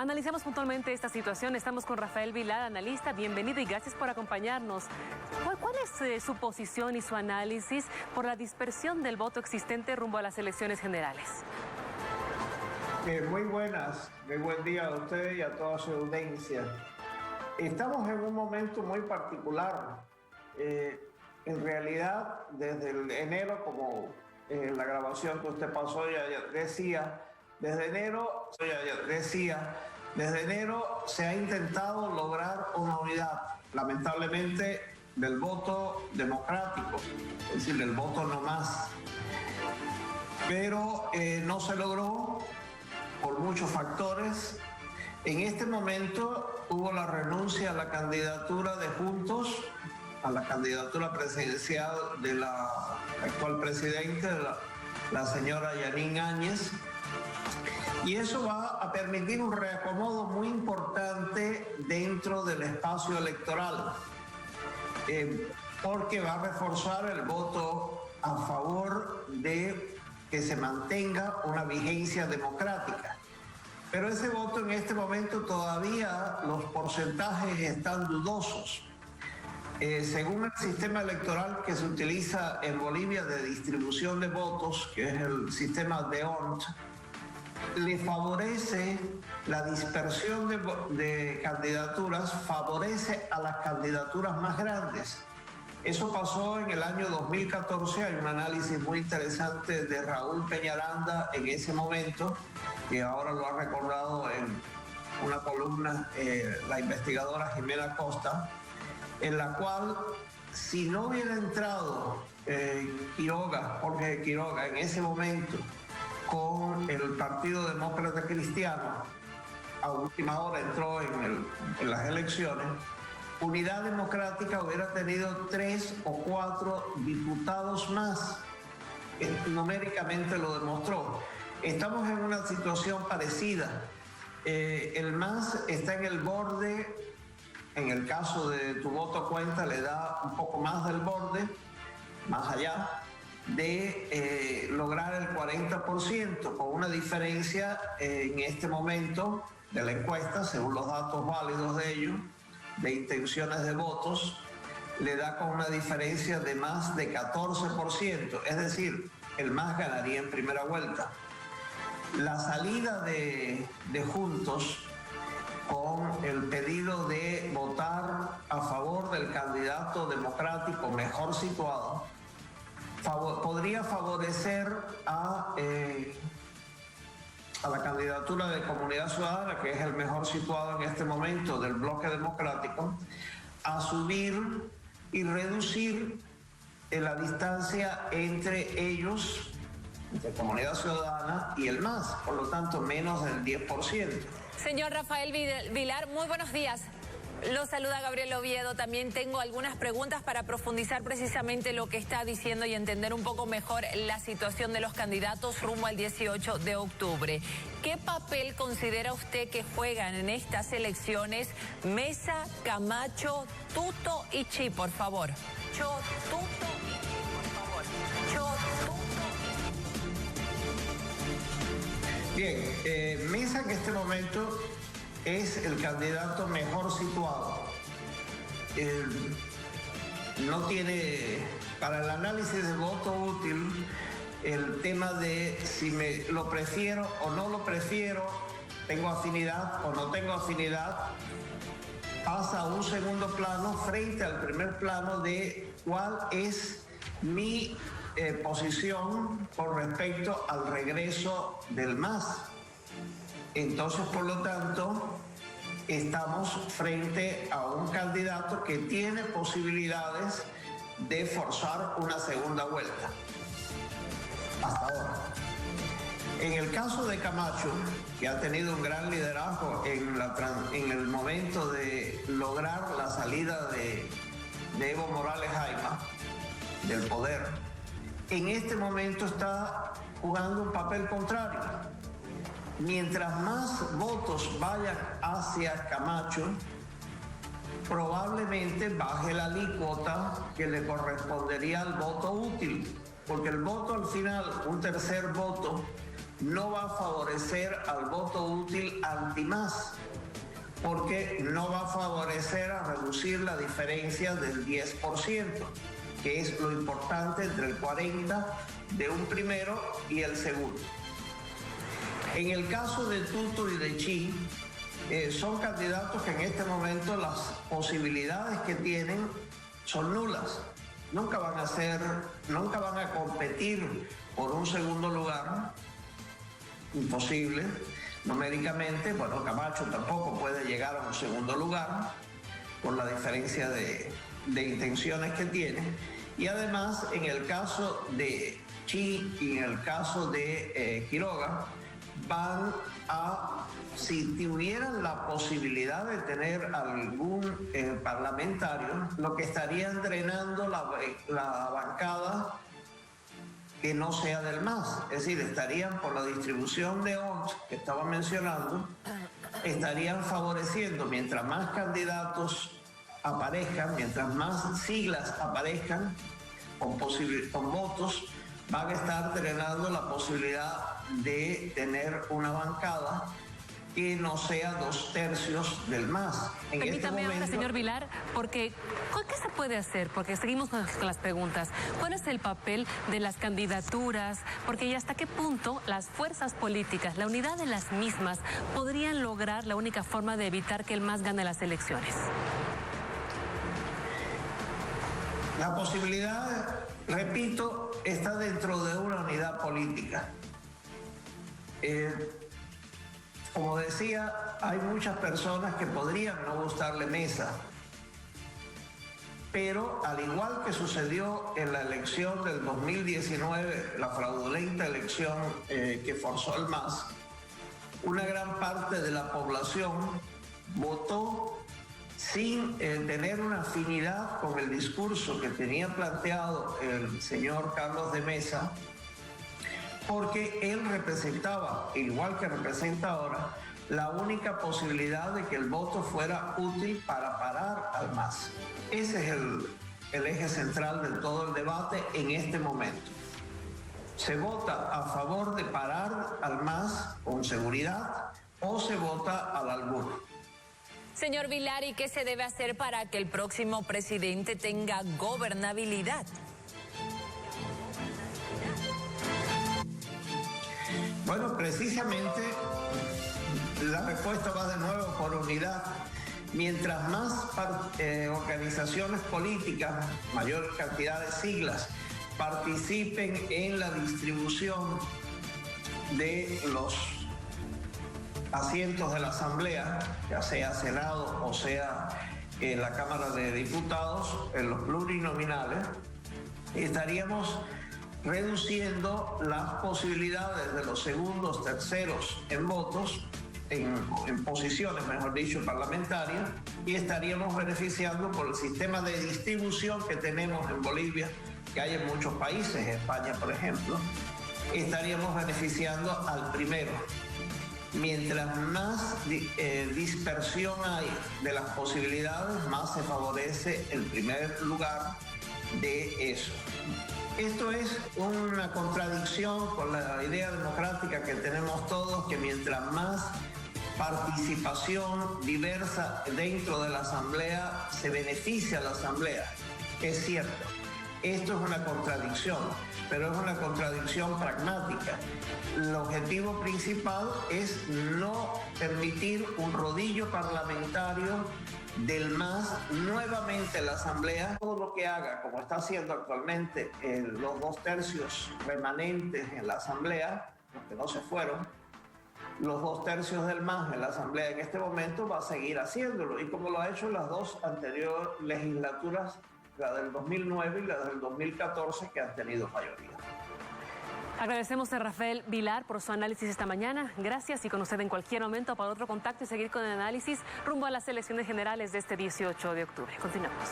Analicemos puntualmente esta situación. Estamos con Rafael Vilar, analista. Bienvenido y gracias por acompañarnos. ¿Cuál es su posición y su análisis por la dispersión del voto existente rumbo a las elecciones generales? Muy buenas, muy buen día a ustedes y a toda su audiencia. Estamos en un momento muy particular. En realidad, desde el enero, como la grabación que usted pasó ya decía, desde enero se ha intentado lograr una unidad, lamentablemente, del voto democrático, es decir, del voto no más. Pero no se logró por muchos factores. En este momento hubo la renuncia a la candidatura de Juntos, a la candidatura presidencial de la actual presidenta, la señora Yanine Áñez, y eso va a permitir un reacomodo muy importante dentro del espacio electoral, porque va a reforzar el voto a favor de que se mantenga una vigencia democrática. Pero ese voto en este momento todavía los porcentajes están dudosos. Según el sistema electoral que se utiliza en Bolivia de distribución de votos, que es el sistema de DEONT, le favorece la dispersión de candidaturas, favorece a las candidaturas más grandes. Eso pasó en el año 2014, hay un análisis muy interesante de Raúl Peñaranda en ese momento, que ahora lo ha recordado en una columna la investigadora Jimena Costa, en la cual, si no hubiera entrado Jorge Quiroga en ese momento con el Partido Demócrata Cristiano, a última hora entró en las elecciones, Unidad Democrática hubiera tenido 3 o 4 diputados más. Numéricamente lo demostró. Estamos en una situación parecida. El MAS está en el borde, en el caso de Tu Voto Cuenta, le da un poco más del borde, más allá, de lograr el 40%, con una diferencia en este momento de la encuesta, según los datos válidos de ellos, de intenciones de votos, le da con una diferencia de más de 14%, es decir, el MAS ganaría en primera vuelta. La salida de Juntos con el pedido de votar a favor del candidato democrático mejor situado podría favorecer a la candidatura de Comunidad Ciudadana, que es el mejor situado en este momento del bloque democrático, a subir y reducir la distancia entre ellos, entre Comunidad Ciudadana y el MAS, por lo tanto menos del 10%. Señor Rafael Vilar, muy buenos días. Lo saluda Gabriel Oviedo. También tengo algunas preguntas para profundizar precisamente lo que está diciendo y entender un poco mejor la situación de los candidatos rumbo al 18 de octubre. ¿Qué papel considera usted que juegan en estas elecciones Mesa, Camacho, Tuto y Chi, por favor? Tuto y Chi, por favor. Bien, Mesa en este momento es el candidato mejor situado. No tiene, para el análisis de voto útil, el tema de si lo prefiero o no lo prefiero, tengo afinidad o no tengo afinidad, pasa a un segundo plano frente al primer plano de cuál es mi posición con respecto al regreso del MAS. Entonces, por lo tanto, estamos frente a un candidato que tiene posibilidades de forzar una segunda vuelta. Hasta ahora. En el caso de Camacho, que ha tenido un gran liderazgo en el momento de lograr la salida de Evo Morales Jaima del poder, en este momento está jugando un papel contrario. Mientras más votos vayan hacia Camacho, probablemente baje la alícuota que le correspondería al voto útil, porque el voto al final, un tercer voto, no va a favorecer al voto útil anti-MAS, porque no va a favorecer a reducir la diferencia del 10%, que es lo importante entre el 40% de un primero y el segundo. En el caso de Tuto y de Chi, son candidatos que en este momento las posibilidades que tienen son nulas. Nunca van a competir por un segundo lugar, imposible. Numéricamente, bueno, Camacho tampoco puede llegar a un segundo lugar por la diferencia de intenciones que tiene. Y además, en el caso de Chi y en el caso de Quiroga, si tuvieran la posibilidad de tener algún parlamentario, lo que estarían drenando la bancada que no sea del MAS, es decir, estarían por la distribución de ONS que estaba mencionando, estarían favoreciendo, mientras más candidatos aparezcan, mientras más siglas aparezcan con votos, van a estar drenando la posibilidad de tener una bancada que no sea 2/3 del MAS. Permítame ahora, señor Vilar, porque ¿qué se puede hacer? Porque seguimos con las preguntas. ¿Cuál es el papel de las candidaturas? Porque ¿y hasta qué punto las fuerzas políticas, la unidad de las mismas, podrían lograr la única forma de evitar que el MAS gane las elecciones? La posibilidad, repito, está dentro de una unidad política. Como decía, hay muchas personas que podrían no gustarle Mesa, pero al igual que sucedió en la elección del 2019, la fraudulenta elección que forzó el MAS, una gran parte de la población votó sin tener una afinidad con el discurso que tenía planteado el señor Carlos de Mesa, porque él representaba, igual que representa ahora, la única posibilidad de que el voto fuera útil para parar al MAS. Ese es el eje central de todo el debate en este momento. ¿Se vota a favor de parar al MAS con seguridad o se vota al albur? Señor Vilar, ¿y qué se debe hacer para que el próximo presidente tenga gobernabilidad? Bueno, precisamente la respuesta va de nuevo por unidad. Mientras más organizaciones políticas, mayor cantidad de siglas, participen en la distribución de los asientos de la Asamblea, ya sea Senado o sea en la Cámara de Diputados, en los plurinominales, estaríamos reduciendo las posibilidades de los segundos, terceros en votos, en posiciones, mejor dicho, parlamentarias, y estaríamos beneficiando por el sistema de distribución que tenemos en Bolivia, que hay en muchos países, España por ejemplo, estaríamos beneficiando al primero. Mientras más dispersión hay de las posibilidades, más se favorece el primer lugar de eso. Esto es una contradicción con la idea democrática que tenemos todos, que mientras más participación diversa dentro de la Asamblea, se beneficia a la Asamblea. Es cierto, esto es una contradicción, pero es una contradicción pragmática. El objetivo principal es no permitir un rodillo parlamentario del MAS nuevamente en la Asamblea. Todo lo que haga, como está haciendo actualmente los 2/3 remanentes en la Asamblea, los que no se fueron, los 2/3 del MAS en la Asamblea en este momento, va a seguir haciéndolo, y como lo ha hecho en las dos anteriores legislaturas, la del 2009 y la del 2014, que han tenido mayoría. Agradecemos a Rafael Vilar por su análisis esta mañana. Gracias, y con usted en cualquier momento para otro contacto y seguir con el análisis rumbo a las elecciones generales de este 18 de octubre. Continuamos.